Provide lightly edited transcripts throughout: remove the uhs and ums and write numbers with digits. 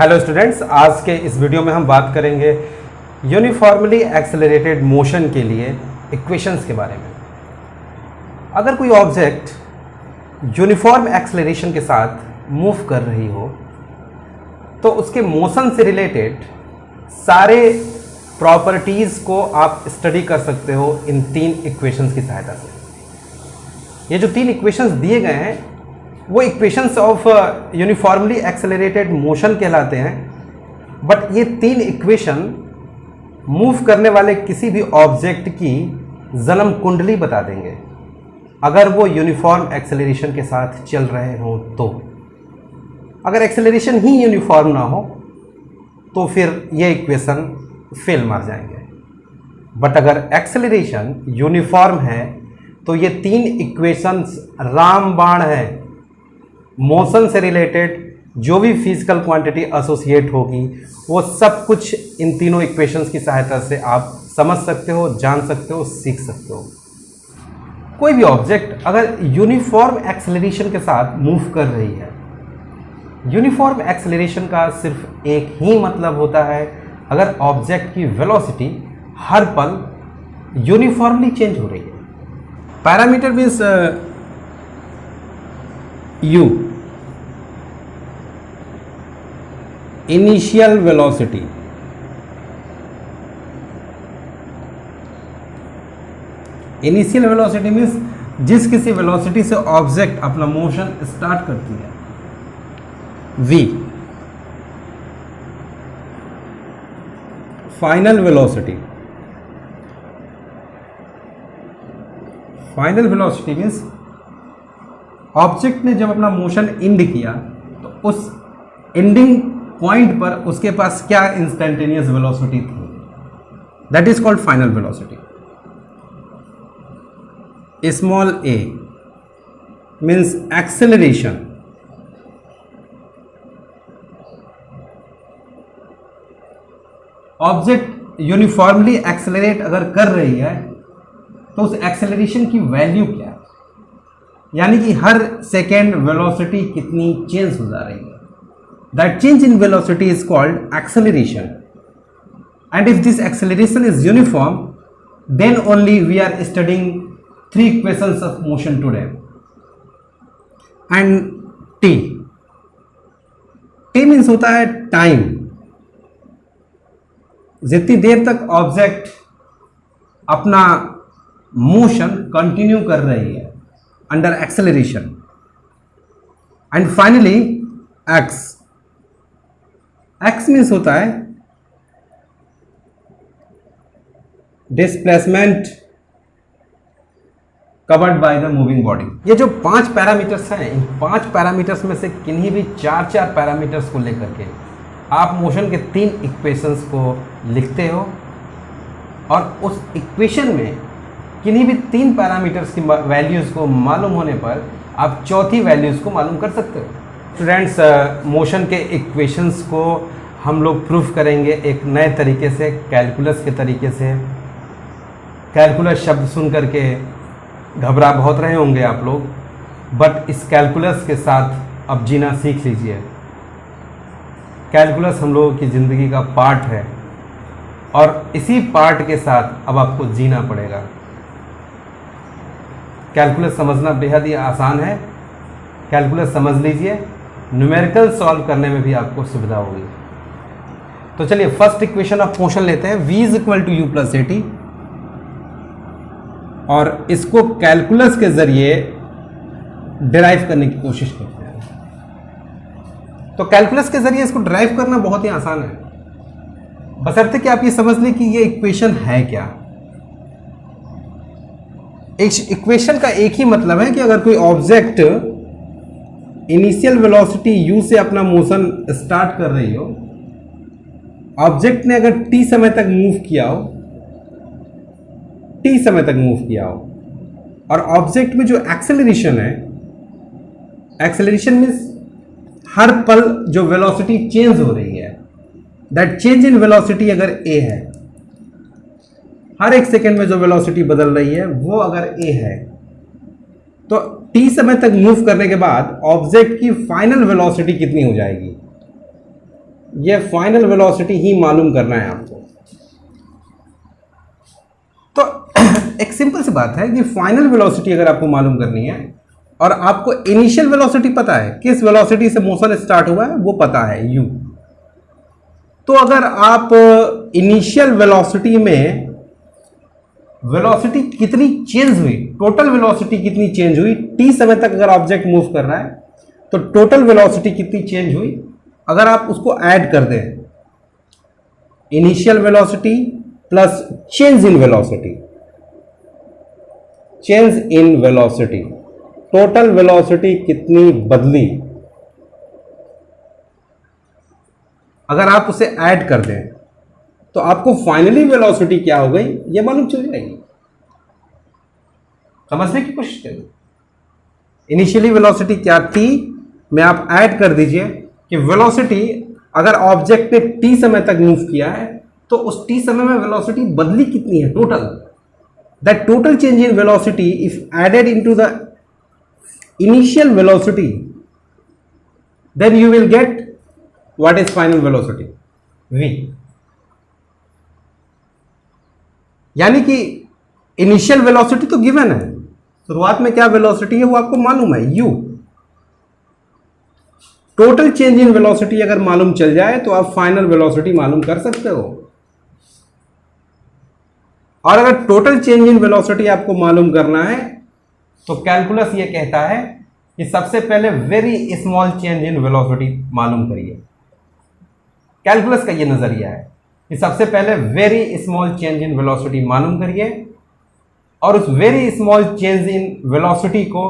Hello students, आज के इस वीडियो में हम बात करेंगे यूनिफॉर्मली एक्सेलरेटेड मोशन के लिए इक्वेशंस के बारे में। अगर कोई ऑब्जेक्ट यूनिफॉर्म एक्सेलरेशन के साथ मूव कर रही हो तो उसके मोशन से रिलेटेड सारे प्रॉपर्टीज़ को आप स्टडी कर सकते हो इन तीन इक्वेशंस की सहायता से। ये जो तीन इक्वेशंस दिए गए हैं वो equations of uniformly accelerated motion कहलाते हैं। बट ये तीन इक्वेशन मूव करने वाले किसी भी ऑब्जेक्ट की जन्म कुंडली बता देंगे अगर वो यूनिफॉर्म एक्सेलरेशन के साथ चल रहे हों तो। अगर एक्सेलरेशन ही यूनिफॉर्म ना हो तो फिर ये इक्वेशन फेल मार जाएंगे। बट अगर एक्सेलरेशन यूनिफॉर्म है तो ये तीन इक्वेशंस रामबाण है। मोशन से रिलेटेड जो भी फिजिकल क्वांटिटी एसोसिएट होगी वो सब कुछ इन तीनों इक्वेशंस की सहायता से आप समझ सकते हो, जान सकते हो, सीख सकते हो। कोई भी ऑब्जेक्ट अगर यूनिफॉर्म एक्सेलरेशन के साथ मूव कर रही है, यूनिफॉर्म एक्सेलरेशन का सिर्फ एक ही मतलब होता है अगर ऑब्जेक्ट की वेलोसिटी हर पल यूनिफॉर्मली चेंज हो रही है। Parameter means u, initial velocity, initial velocity means जिस किसी वेलोसिटी से ऑब्जेक्ट अपना मोशन स्टार्ट करती है, v, final velocity, final velocity means object ने जब अपना मोशन एंड किया तो उस एंडिंग पॉइंट पर उसके पास क्या इंस्टेंटेनियस वेलोसिटी थी, that is called final velocity. Small a means acceleration, object uniformly accelerate अगर कर रही है तो उस एक्सेलरेशन की वैल्यू क्या है, यानी कि हर सेकेंड वेलोसिटी कितनी चेंज हो जा रही है। That change in velocity is called acceleration. And if this acceleration is uniform then only we are studying three equations of motion today. And t, t means होता है टाइम। जितनी देर तक object अपना मोशन कंटिन्यू कर रही है under acceleration. And finally x, x means होता है displacement covered by the moving body. ये जो पांच पैरामीटर्स हैं, इन पांच पैरामीटर्स में से किन्हीं भी चार चार पैरामीटर्स को लेकर के आप मोशन के तीन इक्वेशंस को लिखते हो और उस इक्वेशन में किन्हीं भी तीन पैरामीटर्स की वैल्यूज़ को मालूम होने पर आप चौथी वैल्यूज़ को मालूम कर सकते हो। स्टूडेंट्स, मोशन के इक्वेशंस को हम लोग प्रूफ करेंगे एक नए तरीके से, कैलकुलस के तरीके से। कैलकुलस शब्द सुन करके घबरा बहुत रहे होंगे आप लोग, बट इस कैलकुलस के साथ अब जीना सीख लीजिए। कैलकुलस हम लोगों की ज़िंदगी का पार्ट है और इसी पार्ट के साथ अब आपको जीना पड़ेगा। कैलकुलस समझना बेहद ही आसान है। कैलकुलस समझ लीजिए, न्यूमेरिकल सॉल्व करने में भी आपको सुविधा होगी। तो चलिए फर्स्ट इक्वेशन ऑफ मोशन लेते हैं, v is equal to u plus a t, और इसको कैलकुलस के जरिए डिराइव करने की कोशिश करते हैं। तो कैलकुलस के जरिए इसको डिराइव करना बहुत ही आसान है, बशर्ते कि आप ये समझ लें कि ये इक्वेशन है क्या। इक्वेशन का एक ही मतलब है कि अगर कोई ऑब्जेक्ट इनिशियल वेलोसिटी u से अपना मोशन स्टार्ट कर रही हो, ऑब्जेक्ट ने अगर t समय तक मूव किया हो, t समय तक मूव किया हो, और ऑब्जेक्ट में जो एक्सेलरेशन है, एक्सेलरेशन मीन्स हर पल जो वेलोसिटी चेंज हो रही है, दैट चेंज इन वेलोसिटी अगर a है, हर एक सेकेंड में जो वेलोसिटी बदल रही है वो अगर a है, तो t समय तक मूव करने के बाद ऑब्जेक्ट की फाइनल वेलोसिटी कितनी हो जाएगी, ये फाइनल वेलोसिटी ही मालूम करना है आपको। तो एक सिंपल सी बात है कि फाइनल वेलोसिटी अगर आपको मालूम करनी है और आपको इनिशियल वेलोसिटी पता है, किस वेलोसिटी से मोशन स्टार्ट हुआ है वो पता है u, तो अगर आप इनिशियल वेलोसिटी में वेलोसिटी कितनी चेंज हुई, टोटल वेलोसिटी कितनी चेंज हुई, t समय तक अगर ऑब्जेक्ट मूव कर रहा है तो टोटल वेलोसिटी कितनी चेंज हुई, अगर आप उसको ऐड कर दें, initial velocity plus change in velocity, change in velocity, total velocity कितनी बदली, अगर आप उसे ऐड कर दें तो आपको फाइनली वेलोसिटी क्या हो गई ये मालूम चल जाएगी। समझने की कोशिश करिए। इनिशियली वेलोसिटी क्या थी, में आप ऐड कर दीजिए कि वेलोसिटी अगर ऑब्जेक्ट ने t समय तक मूव किया है तो उस t समय में वेलोसिटी बदली कितनी है total. That total change in velocity if added into the initial velocity then you will get what is final velocity v। यानी कि इनिशियल वेलोसिटी तो गिवन है, शुरुआत में क्या वेलोसिटी है वो आपको मालूम है u। Total change in velocity अगर मालूम चल जाए तो आप फाइनल वेलोसिटी मालूम कर सकते हो। और अगर टोटल चेंज इन वेलोसिटी आपको मालूम करना है तो कैलकुलस ये कहता है कि सबसे पहले very small change in velocity मालूम करिए। कैलकुलस का ये नजरिया है कि सबसे पहले very small change in velocity मालूम करिए और उस very small change in velocity को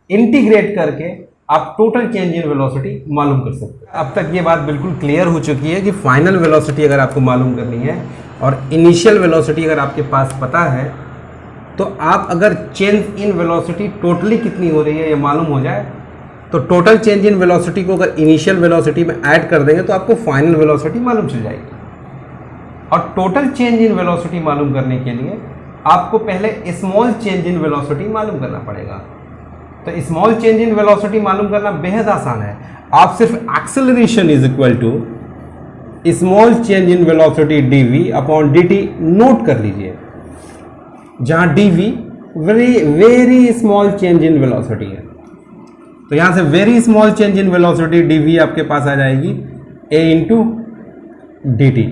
इंटीग्रेट करके आप टोटल चेंज इन वेलोसिटी मालूम कर सकते हैं। अब तक ये बात बिल्कुल क्लियर हो चुकी है कि फाइनल वेलोसिटी अगर आपको मालूम करनी है और इनिशियल वेलोसिटी अगर आपके पास पता है तो आप अगर चेंज इन वेलोसिटी टोटली कितनी हो रही है ये मालूम हो जाए तो टोटल चेंज इन वेलोसिटी को अगर इनिशियल वेलोसिटी में ऐड कर देंगे तो आपको फाइनल वेलोसिटी मालूम चल जाएगी। और टोटल चेंज इन वेलोसिटी मालूम करने के लिए आपको पहले स्मॉल चेंज इन वेलोसिटी मालूम करना पड़ेगा। तो स्मॉल चेंज इन वेलोसिटी मालूम करना बेहद आसान है। आप सिर्फ acceleration is equal to small change in velocity dv upon dt note कर लीजिए, जहां dv very small change in velocity है। तो यहां से very small change in velocity dv आपके पास आ जाएगी a इंटू dt।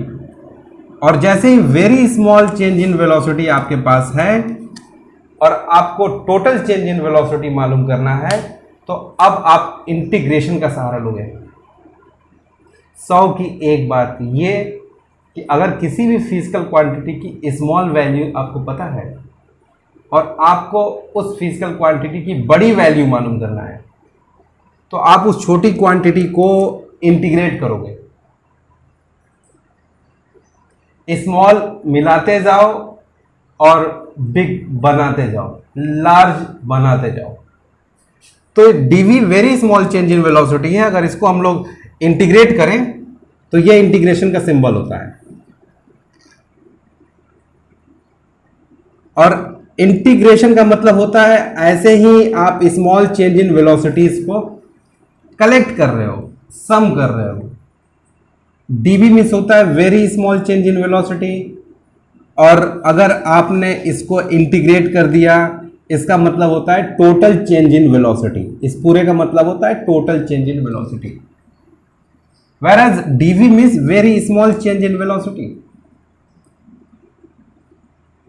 और जैसे ही very small change in velocity आपके पास है और आपको टोटल चेंज इन वेलोसिटी मालूम करना है तो अब आप इंटीग्रेशन का सहारा लोगे। 100 की एक बात ये कि अगर किसी भी फिजिकल क्वांटिटी की स्मॉल वैल्यू आपको पता है और आपको उस फिजिकल क्वांटिटी की बड़ी वैल्यू मालूम करना है तो आप उस छोटी क्वांटिटी को इंटीग्रेट करोगे, स्मॉल मिलाते जाओ और बिग बनाते जाओ, लार्ज बनाते जाओ। तो dv very small change in velocity है, अगर इसको हम लोग इंटीग्रेट करें तो ये इंटीग्रेशन का सिंबल होता है। और इंटीग्रेशन का मतलब होता है ऐसे ही आप स्मॉल चेंज इन वेलोसिटीज को कलेक्ट कर रहे हो, सम कर रहे हो। dv मीन्स होता है very small change in velocity, और अगर आपने इसको इंटीग्रेट कर दिया इसका मतलब होता है टोटल चेंज इन वेलोसिटी। इस पूरे का मतलब होता है total change in velocity, whereas dv means very small change in velocity.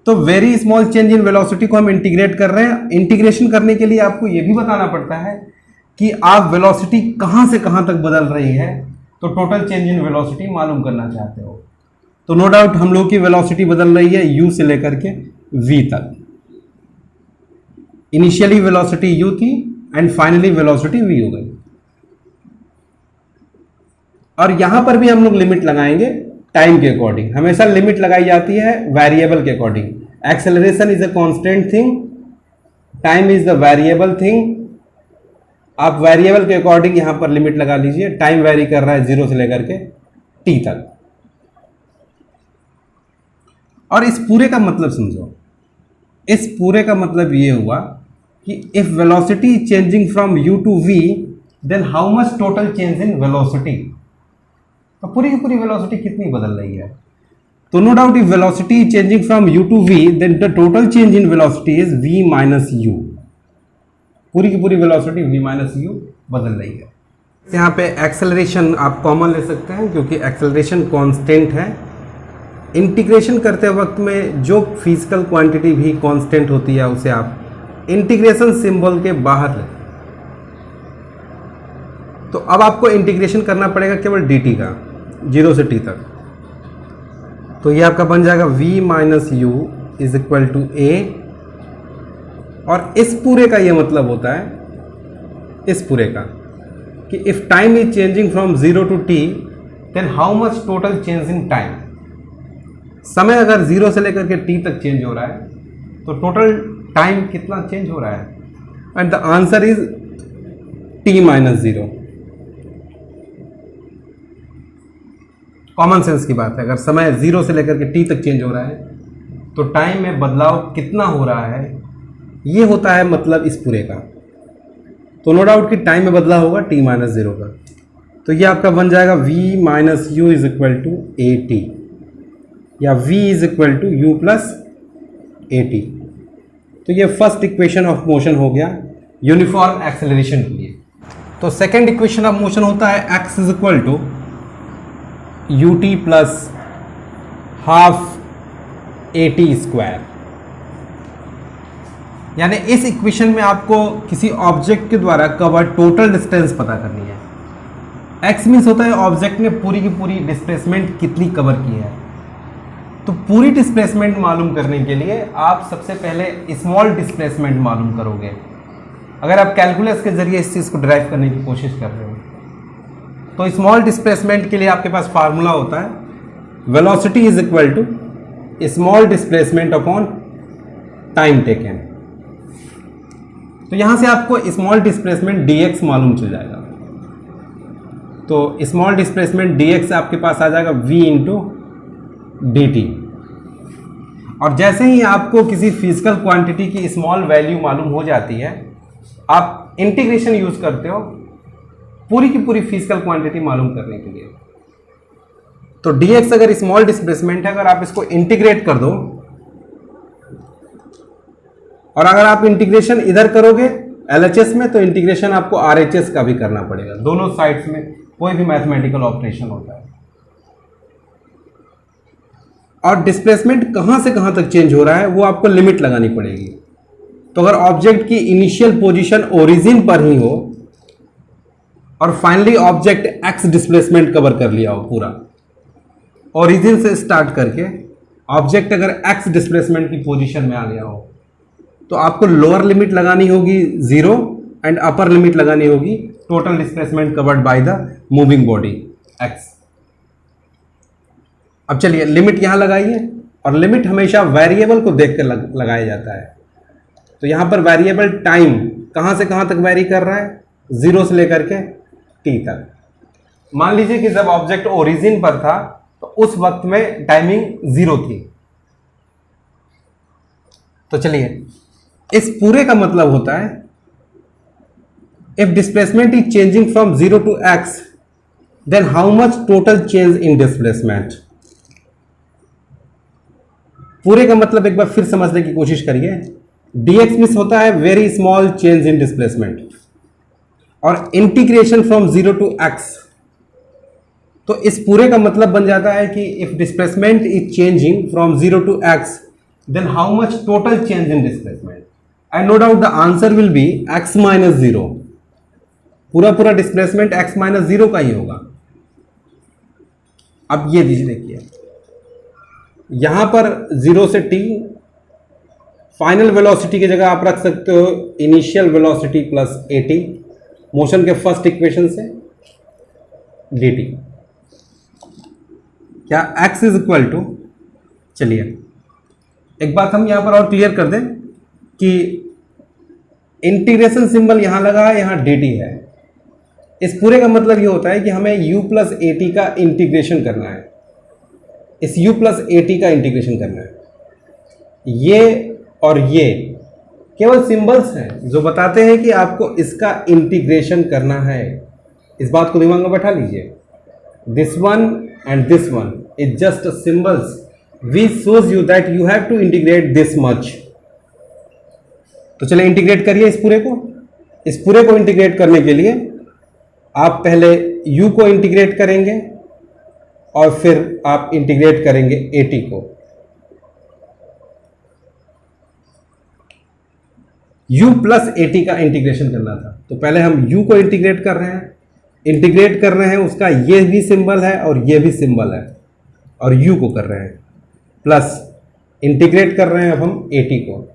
तो very small change in velocity को हम इंटीग्रेट कर रहे हैं। इंटीग्रेशन करने के लिए आपको यह भी बताना पड़ता है कि आप वेलोसिटी कहां से कहां तक बदल रही है, तो टोटल चेंज इन वेलोसिटी मालूम करना चाहते हो। तो नो डाउट हम लोग की वेलोसिटी बदल रही है u से लेकर के v तक। इनिशियली वेलोसिटी u थी एंड फाइनली वेलोसिटी v हो गई। और यहां पर भी हम लोग लिमिट लगाएंगे टाइम के अकॉर्डिंग। हमेशा लिमिट लगाई जाती है वेरिएबल के according. Acceleration is a constant thing, time is the variable thing. आप वेरिएबल के अकॉर्डिंग यहां पर लिमिट लगा लीजिए। टाइम वेरी कर रहा है 0 से लेकर के t तक। और इस पूरे का मतलब समझो, इस पूरे का मतलब ये हुआ कि if velocity changing from u to v then how much total change in velocity. तो पूरी की पूरी वेलोसिटी कितनी बदल रही है? तो no doubt if velocity changing from u to v then the total change in velocity is v minus u। पूरी की पूरी वेलोसिटी v माइनस u बदल रही है। यहाँ पे एक्सेलरेशन आप कॉमन ले सकते हैं क्योंकि एक्सेलरेशन कांस्टेंट है। इंटीग्रेशन करते वक्त में जो फिजिकल क्वांटिटी भी कांस्टेंट होती है उसे आप इंटीग्रेशन सिंबल के बाहर लें। तो अब आपको इंटीग्रेशन करना पड़ेगा केवल dt का 0 से t तक। तो ये आपका बन जाएगा v minus u is equal to a। और इस पूरे का ये मतलब होता है, इस पूरे का, कि if time is changing from 0 to t then how much total change in time. समय अगर 0 से लेकर के t तक चेंज हो रहा है तो टोटल टाइम कितना चेंज हो रहा है? And the answer is t minus 0। Common sense की बात है, अगर समय 0 से लेकर के t तक चेंज हो रहा है तो टाइम में बदलाव कितना हो रहा है, ये होता है मतलब इस पूरे का। तो नो डाउट कि टाइम में बदलाव होगा t माइनस 0 का। तो ये आपका बन जाएगा v minus u is equal to a t, या v is equal to u plus a t. तो ये फर्स्ट इक्वेशन ऑफ मोशन हो गया यूनिफॉर्म एक्सेलरेशन के लिए। तो सेकेंड इक्वेशन ऑफ मोशन होता है x is equal to u t plus half a t square. यानी इस इक्वेशन में आपको किसी ऑब्जेक्ट के द्वारा कवर टोटल डिस्टेंस पता करनी है। x मीन्स होता है ऑब्जेक्ट ने पूरी की पूरी डिस्प्लेसमेंट कितनी कवर की है। तो पूरी डिस्प्लेसमेंट मालूम करने के लिए आप सबसे पहले स्मॉल डिस्प्लेसमेंट मालूम करोगे। अगर आप कैलकुलस के जरिए इस चीज़ को ड्राइव करने की कोशिश कर रहे हो तो स्मॉल डिस्प्लेसमेंट के लिए आपके पास फार्मूला होता है velocity is equal to small displacement upon time taken. तो यहां से आपको स्मॉल डिस्प्लेसमेंट dx मालूम चल जाएगा। तो स्मॉल डिस्प्लेसमेंट dx आपके पास आ जाएगा v इंटू dt। और जैसे ही आपको किसी फिजिकल क्वांटिटी की स्मॉल वैल्यू मालूम हो जाती है, आप इंटीग्रेशन यूज करते हो पूरी की पूरी फिजिकल क्वांटिटी मालूम करने के लिए। तो dx अगर स्मॉल डिस्प्लेसमेंट है, अगर आप इसको इंटीग्रेट कर दो, और अगर आप इंटीग्रेशन इधर करोगे LHS में तो इंटीग्रेशन आपको RHS का भी करना पड़ेगा। दोनों साइड्स में कोई भी मैथमेटिकल ऑपरेशन होता है। और डिस्प्लेसमेंट कहां से कहां तक चेंज हो रहा है वो आपको लिमिट लगानी पड़ेगी। तो अगर ऑब्जेक्ट की इनिशियल पोजीशन ओरिजिन पर ही हो और finally object x displacement cover कर लिया हो पूरा, ओरिजिन से स्टार्ट करके ऑब्जेक्ट अगर x डिस्प्लेसमेंट की पोजीशन में आ गया हो तो आपको लोअर लिमिट लगानी होगी 0 एंड अपर लिमिट लगानी होगी total displacement covered by the moving body x। अब चलिए लिमिट यहां लगाइए, और लिमिट हमेशा वेरिएबल को देख कर लगाया जाता है। तो यहां पर वेरिएबल टाइम कहां से कहां तक वेरी कर रहा है, 0 से लेकर के t तक। मान लीजिए कि जब ऑब्जेक्ट ओरिजिन पर था तो उस वक्त में टाइमिंग 0 थी। तो चलिए, इस पूरे का मतलब होता है if displacement is changing from 0 to x then how much total change in displacement. पूरे का मतलब एक बार फिर समझने की कोशिश करिए। dx मीन्स होता है very small change in displacement, और इंटीग्रेशन फ्रॉम 0 टू x। तो इस पूरे का मतलब बन जाता है कि if displacement is changing from 0 to x then how much total change in displacement, and no doubt the answer will be x minus 0। पूरा डिस्प्लेसमेंट x minus 0 का ही होगा। अब ये देखिए, यहां पर 0 से t फाइनल वेलोसिटी की जगह आप रख सकते हो initial velocity plus at motion के फर्स्ट इक्वेशन से dt। क्या x इज इक्वल टू, चलिए एक बात हम यहां पर और क्लियर कर दें कि इंटीग्रेशन सिंबल यहां लगा है, यहां dt है। इस पूरे का मतलब ये होता है कि हमें u प्लस ए टी का इंटीग्रेशन करना है, इस u प्लस ए टी का इंटीग्रेशन करना है। ये और ये केवल सिंबल्स हैं जो बताते हैं कि आपको इसका इंटीग्रेशन करना है। इस बात को दिमाग में बैठा लीजिए। this one and this one is just a symbols which shows you that you have to integrate this much. तो चलिए इंटीग्रेट करिए इस पूरे को। इस पूरे को इंटीग्रेट करने के लिए आप पहले u को इंटीग्रेट करेंगे और फिर आप इंटीग्रेट करेंगे 80 को। u प्लस 80 का इंटीग्रेशन करना था, तो पहले हम u को इंटीग्रेट कर रहे हैं। इंटीग्रेट कर रहे हैं, उसका ये भी सिंबल है और ये भी सिंबल है, और u को कर रहे हैं प्लस इंटीग्रेट कर रहे हैं अब हम 80 को।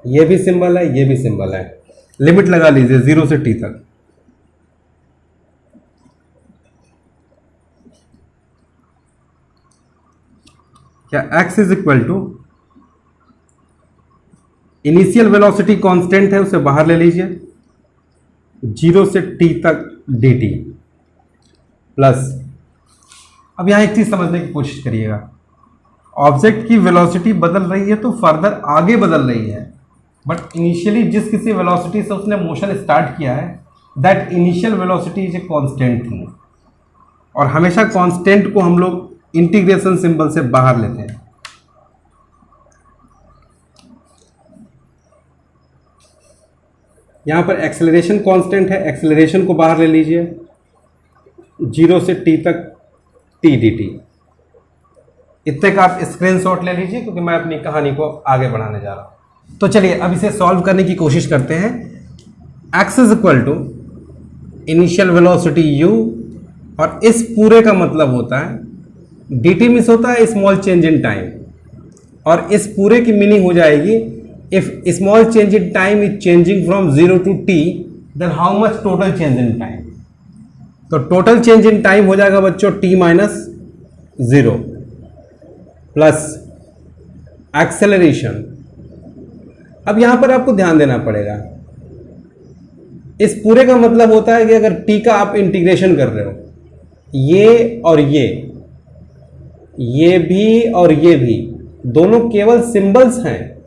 ये भी सिंबल है, ये भी सिंबल है। लिमिट लगा लीजिए 0 से t तक। क्या x is equal to initial velocity constant है, उसे बाहर ले लीजिए 0 से t तक dt प्लस, अब यहां एक चीज समझने की कोशिश करिएगा। ऑब्जेक्ट की वेलोसिटी बदल रही है तो फर्दर आगे बदल रही है, बट इनिशियली जिस किसी वेलोसिटी से उसने मोशन स्टार्ट किया है that initial velocity is a constant थी, और हमेशा कांस्टेंट को हम लोग इंटीग्रेशन सिंबल से बाहर लेते हैं। यहां पर एक्सेलरेशन कांस्टेंट है, एक्सेलरेशन को बाहर ले लीजिए 0 से t तक t dt। इतने का आप स्क्रीनशॉट ले लीजिए क्योंकि मैं अपनी कहानी को आगे बढ़ाने जा रहा हूं। तो चलिए अब इसे सॉल्व करने की कोशिश करते हैं। x is equal to initial velocity u, और इस पूरे का मतलब होता है dt मिस होता है स्मॉल चेंज इन टाइम, और इस पूरे की मीनिंग हो जाएगी if small change in time is changing from 0 to t then how much total change in time. तो टोटल चेंज इन टाइम हो जाएगा बच्चों t माइनस 0 प्लस एक्सेलरेशन। अब यहां पर आपको ध्यान देना पड़ेगा, इस पूरे का मतलब होता है कि अगर t का आप इंटीग्रेशन कर रहे हो, ये और ये भी और ये भी दोनों केवल सिंबल्स हैं,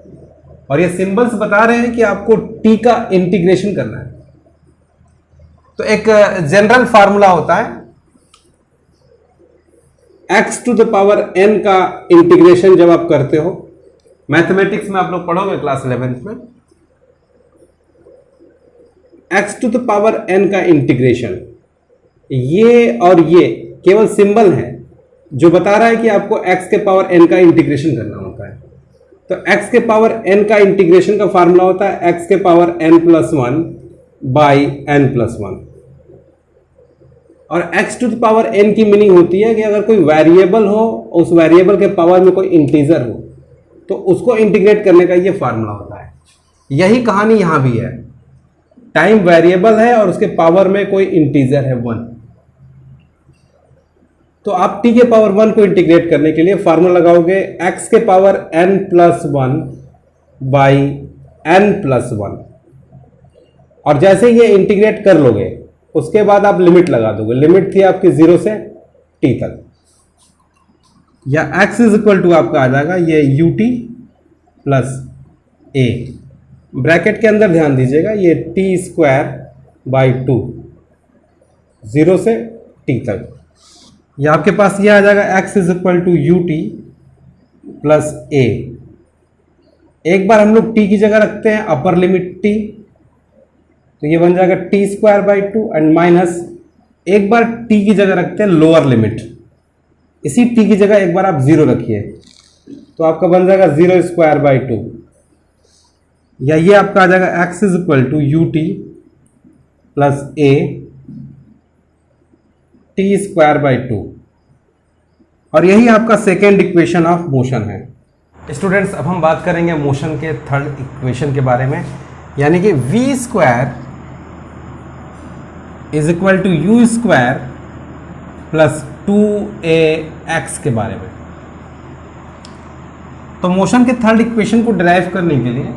और ये सिंबल्स बता रहे हैं कि आपको t का इंटीग्रेशन करना है। तो एक जनरल फार्मूला होता है x to the power n का इंटीग्रेशन जब आप करते हो, मैथमेटिक्स में आप लोग पढ़ोगे क्लास 11th में, x to the power n का इंटीग्रेशन, ये और ये केवल सिंबल है जो बता रहा है कि आपको x के पावर n का इंटीग्रेशन करना होता है। तो x के पावर n का इंटीग्रेशन का फार्मूला होता है x के power n plus 1 by n plus 1, और x to the power n की मीनिंग होती है कि अगर कोई वेरिएबल हो, उस वेरिएबल के पावर में कोई इंटीजर हो, तो उसको इंटीग्रेट करने का ये फार्मूला होता है। यही कहानी यहां भी है, टाइम वेरिएबल है और उसके पावर में कोई इंटीजर है 1, तो आप t के पावर 1 को इंटीग्रेट करने के लिए फार्मूला लगाओगे x के power n plus 1 by n plus 1, और जैसे ये इंटीग्रेट कर लोगे उसके बाद आप लिमिट लगा दोगे। लिमिट थी आपकी 0 से t तक, या x इज इक्वल टू आपका आ जाएगा ये ut प्लस a, ब्रैकेट के अंदर ध्यान दीजिएगा ये t स्क्वायर बाई 2 0 से t तक, या आपके पास ये आ जाएगा x is equal to ut plus a। एक बार हम लोग t की जगह रखते हैं अपर लिमिट t, तो ये बन जाएगा t square by 2 and minus, एक बार t की जगह रखते हैं लोअर लिमिट, इसी t की जगह एक बार आप 0 रखिए तो आपका बन जाएगा 0 स्क्वायर बाई 2, या ये आपका आ जाएगा x is equal to ut plus a t square by 2, और यही आपका सेकेंड इक्वेशन ऑफ मोशन है। स्टूडेंट्स अब हम बात करेंगे मोशन के थर्ड इक्वेशन के बारे में, यानी कि v square is equal to u square plus 2ax के बारे में। तो मोशन के थर्ड इक्वेशन को डिराइव करने के लिए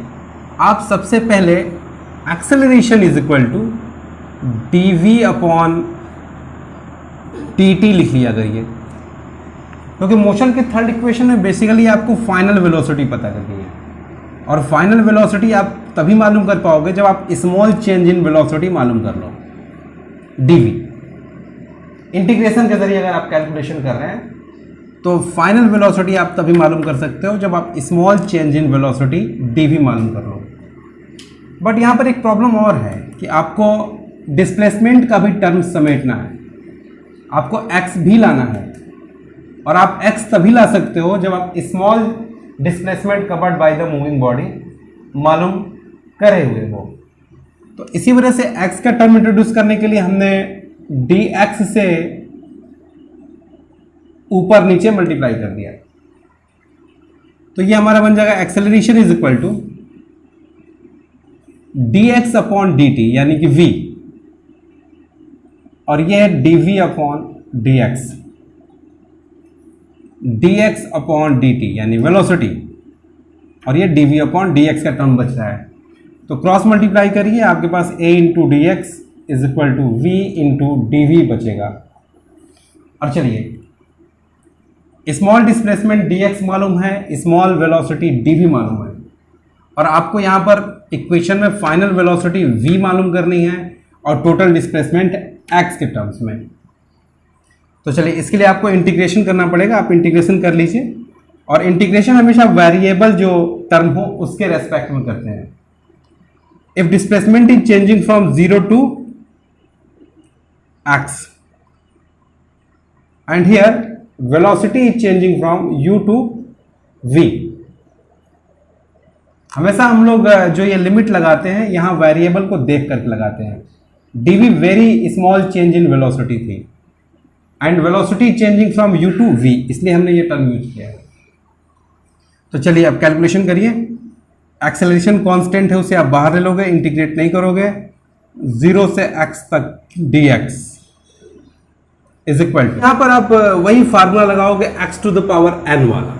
आप सबसे पहले acceleration is equal to dv upon dt लिख लिया करिए, क्योंकि मोशन के थर्ड इक्वेशन में बेसिकली आपको फाइनल वेलोसिटी पता करनी है, और फाइनल वेलोसिटी आप तभी मालूम कर पाओगे जब आप स्मॉल चेंज इन वेलोसिटी मालूम कर लो dv। इंटीग्रेशन के जरिए अगर आप कैलकुलेशन कर रहे हैं तो फाइनल वेलोसिटी आप तभी मालूम कर सकते हो जब आप small change in velocity dv मालूम कर लो। बट यहाँ पर एक प्रॉब्लम और है कि आपको डिस्प्लेसमेंट का भी टर्म समेटना है, आपको x भी लाना है, और आप x तभी ला सकते हो जब आप small displacement covered by the moving body मालूम करे हुए हो। तो इसी वजह से x का टर्म इंट्रोड्यूस करने के लिए हमने dx से ऊपर नीचे मल्टीप्लाई कर दिया। तो ये हमारा बन जाएगा acceleration is equal to dx upon dt यानी कि v, और ये है dv upon dx, dx upon dt यानी वेलोसिटी, और ये dv अपॉन dx का टर्म बच रहा है। तो क्रॉस मल्टीप्लाई करिए, आपके पास a into d x is equal to v into dv बचेगा। और चलिए स्मॉल डिस्प्लेसमेंट dx मालूम है, स्मॉल वेलोसिटी dv मालूम है, और आपको यहाँ पर इक्वेशन में फाइनल वेलोसिटी v मालूम करनी है और टोटल डिस्प्लेसमेंट x के टर्म्स में। तो चलिए इसके लिए आपको इंटीग्रेशन करना पड़ेगा, आप इंटीग्रेशन कर लीजिए, और इंटीग्रेशन हमेशा वेरिएबल जो टर्म हो उसके रेस्पेक्ट में करते हैं। If displacement is changing from 0 to x and here velocity is changing from u to v, हमेशा हम लोग जो ये लिमिट लगाते हैं यहां वेरिएबल को देख कर लगाते हैं। dv very small change in velocity थी and velocity changing from u to v, इसलिए हमने ये टर्म यूज किया है। तो चलिए अब कैलकुलेशन करिए। एक्सेलरेशन कांस्टेंट है, उसे आप बाहर ले लोगे, इंटीग्रेट नहीं करोगे, 0 से x तक dx इज इक्वल टू, यहां पर आप वही फार्मूला लगाओगे x to the power n वाला।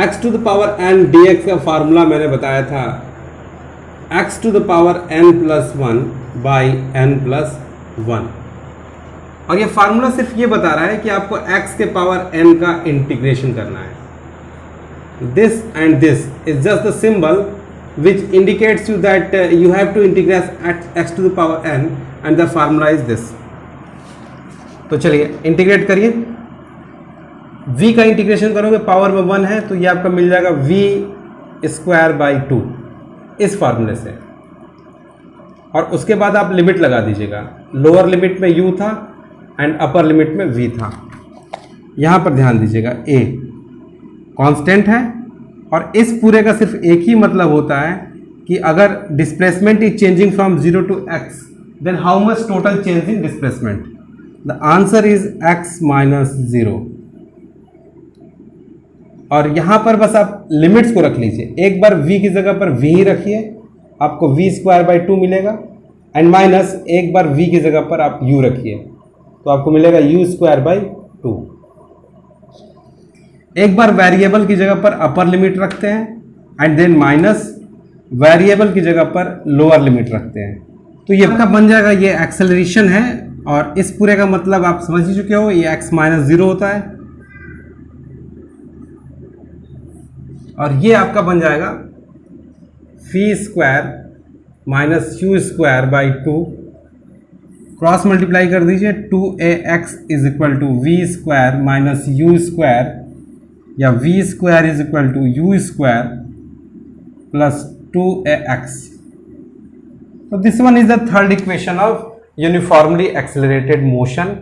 x to the power n dx का फार्मूला मैंने बताया था x to the power n plus 1 by n plus 1, और ये फार्मूला सिर्फ ये बता रहा है कि आपको x के पावर n का इंटीग्रेशन करना है। This and this is just the symbol which indicates you that you have to integrate x to the power n and the formula is this. तो चलिए इंटीग्रेट करिए, v का integration करोगे power में 1 है तो ये आपका मिल जाएगा v स्क्वायर बाई 2 इस फार्मूले से, और उसके बाद आप लिमिट लगा दीजिएगा। लोअर लिमिट में u था एंड अपर लिमिट में v था। यहाँ पर ध्यान दीजिएगा a कांस्टेंट है, और इस पूरे का सिर्फ एक ही मतलब होता है कि अगर displacement is changing from 0 to x then how much total change in displacement. The answer is x minus 0। और यहां पर बस आप लिमिट्स को रख लीजिए, एक बार v की जगह पर v ही रखिए, आपको v स्क्वायर बाई 2 मिलेगा, एंड माइनस एक बार v की जगह पर आप u रखिए तो आपको मिलेगा u स्क्वायर बाई 2। एक बार वेरिएबल की जगह पर अपर लिमिट रखते हैं एंड देन माइनस वेरिएबल की जगह पर लोअर लिमिट रखते हैं, तो ये आपका बन जाएगा, ये एक्सेलरेशन है। और इस पूरे का मतलब आप समझ ही चुके हो, ये x माइनस 0 होता है, और ये आपका बन जाएगा v square minus u square by 2, cross multiply कर दीजिए, 2ax is equal to v square minus u square, या v square is equal to u square plus 2ax। So this one is the third equation of uniformly accelerated motion.